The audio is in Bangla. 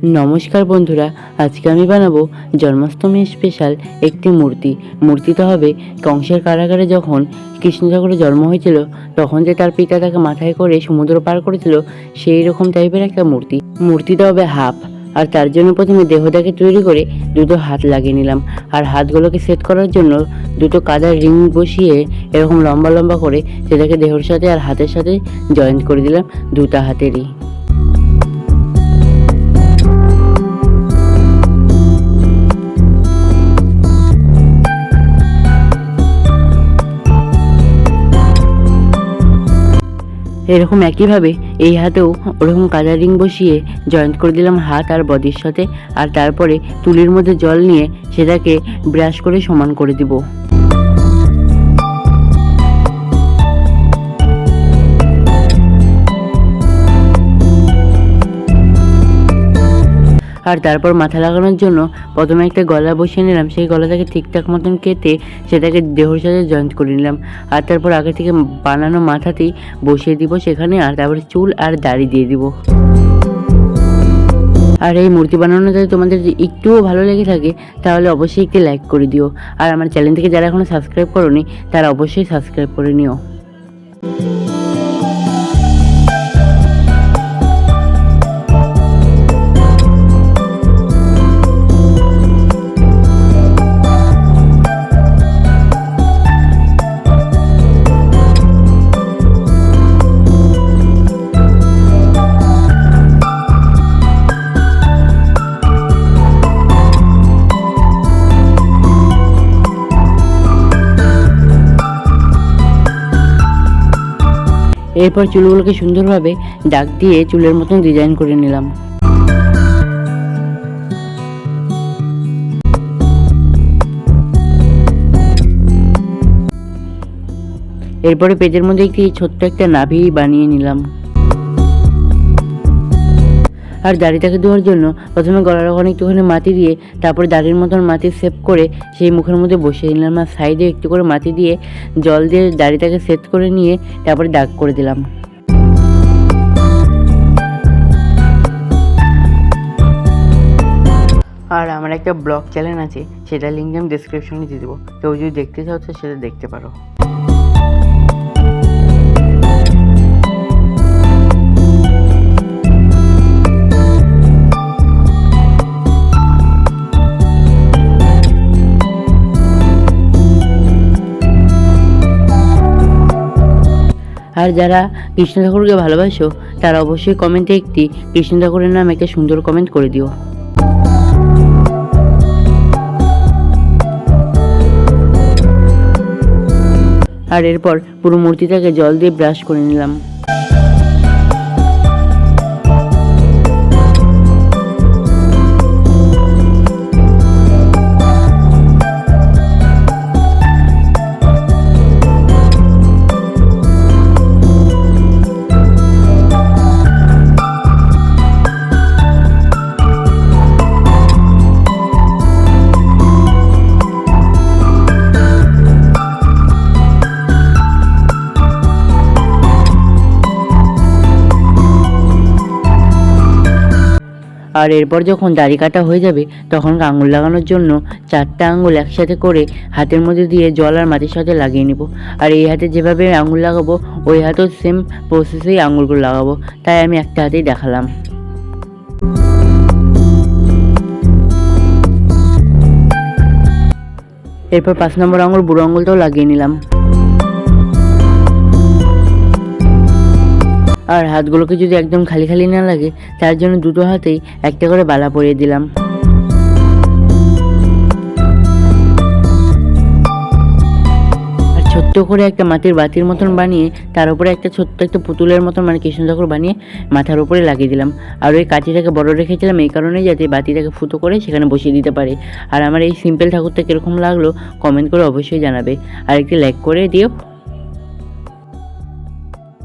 নমস্কার বন্ধুরা, আজকে আমি বানাবো জন্মাষ্টমী স্পেশাল একটি মূর্তিটা হবে কংসের কারাগারে যখন কৃষ্ণ ঠাকুরের জন্ম হয়েছিল তখন যে তার পিতা তাকে মাথায় করে সমুদ্র পার করেছিল সেই রকম টাইপের একটা মূর্তিটা হবে হাফ। আর তার জন্য প্রথমে দেহটাকে তৈরি করে দুটো হাত লাগিয়ে নিলাম। আর হাতগুলোকে সেট করার জন্য দুটো কাদার রিং বসিয়ে এরকম লম্বা লম্বা করে সেটাকে দেহর সাথে আর হাতের সাথে জয়েন্ট করে দিলাম দুটো হাতেরই। এরকম একইভাবে এই হাতেও ওরকম কালার রিং বসিয়ে জয়েন্ট করে দিলাম হাত আর বডির সাথে। আর তারপরে তুলির মধ্যে জল নিয়ে সেটাকে ব্রাশ করে সমান করে দিব। আর তারপর মাথা লাগানোর জন্য প্রথমে একটা গলা বসিয়ে নিলাম, সেই গলাটাকে ঠিকঠাক মতন কেটে সেটাকে দেহর সাথে জয়েন্ট করে নিলাম। আর তারপর আগে থেকে বানানো মাথাতেই বসিয়ে দিব সেখানে। আর তারপরে চুল আর দাড়ি দিয়ে দিব। আর এই মূর্তি বানানো যদি তোমাদের যদি একটুও ভালো লেগে থাকে তাহলে অবশ্যই একটি লাইক করে দিও। আর আমার চ্যানেল থেকে যারা এখনও সাবস্ক্রাইব করোনি তারা অবশ্যই সাবস্ক্রাইব করে নিও। এরপর চুলগুলোকে সুন্দরভাবে দাগ দিয়ে চুলের মতন ডিজাইন করে নিলাম। এরপরে পেজের মধ্যে একটি ছোট্ট একটা নাভি বানিয়ে নিলাম। আর দাড়িটাকে ধোয়ার জন্য প্রথমে গলার ওখানে একটুখানি মাটি দিয়ে তারপরে দাড়ির মতন মাটি সেভ করে সেই মুখের মধ্যে বসিয়ে নিলাম। আর সাইডে একটু করে মাটি দিয়ে জল দিয়ে দাড়িটাকে সেট করে নিয়ে তারপরে দাগ করে দিলাম। আর আমার একটা ব্লগ চ্যানেল আছে, সেটা লিঙ্ক আমি ডেসক্রিপশনে দিয়ে দেবো, কেউ যদি দেখতে চাও তো সেটা দেখতে পারো। আর যারা কৃষ্ণ ঠাকুরকে ভালোবাসো তারা অবশ্যই কমেন্টে একটি কৃষ্ণ ঠাকুরের নাম একটা সুন্দর কমেন্ট করে দিও। আর এরপর পুরো মূর্তিটাকে জল দিয়ে ব্রাশ করে নিলাম। আর এরপর যখন দাড়ি কাটা হয়ে যাবে তখন আঙুল লাগানোর জন্য 4টা আঙুল একসাথে করে হাতের মধ্যে দিয়ে জল আর মাটির সাথে লাগিয়ে নেব। আর এই হাতে যেভাবে আঙুল লাগাবো ওই হাতেও সেম প্রসেসেই আঙুলগুলো লাগাবো, তাই আমি একটা হাতেই দেখালাম। এরপর 5 নম্বর আঙুল বুড়ো আঙুলটাও লাগিয়ে নিলাম। আর হাতগুলোকে যদি একদম খালি খালি না লাগে তার জন্য দুটো হাতেই একটা করে বালা পরিয়ে দিলাম। আর ছোট্ট করে একটা মাটির বাতির মতন বানিয়ে তার উপরে একটা ছোট্ট একটা পুতুলের মতন মানে কৃষ্ণ ঠাকুর বানিয়ে মাথার উপরে লাগিয়ে দিলাম। আর ওই কাঠিটাকে বড় রেখেছিলাম এই কারণে যাতে বাতিটাকে ফুটো করে সেখানে বসিয়ে দিতে পারে। আর আমার এই সিম্পল ঠাকুরটা কীরকম লাগলো কমেন্ট করে অবশ্যই জানাবে। আর একটি লাইক করে দিও।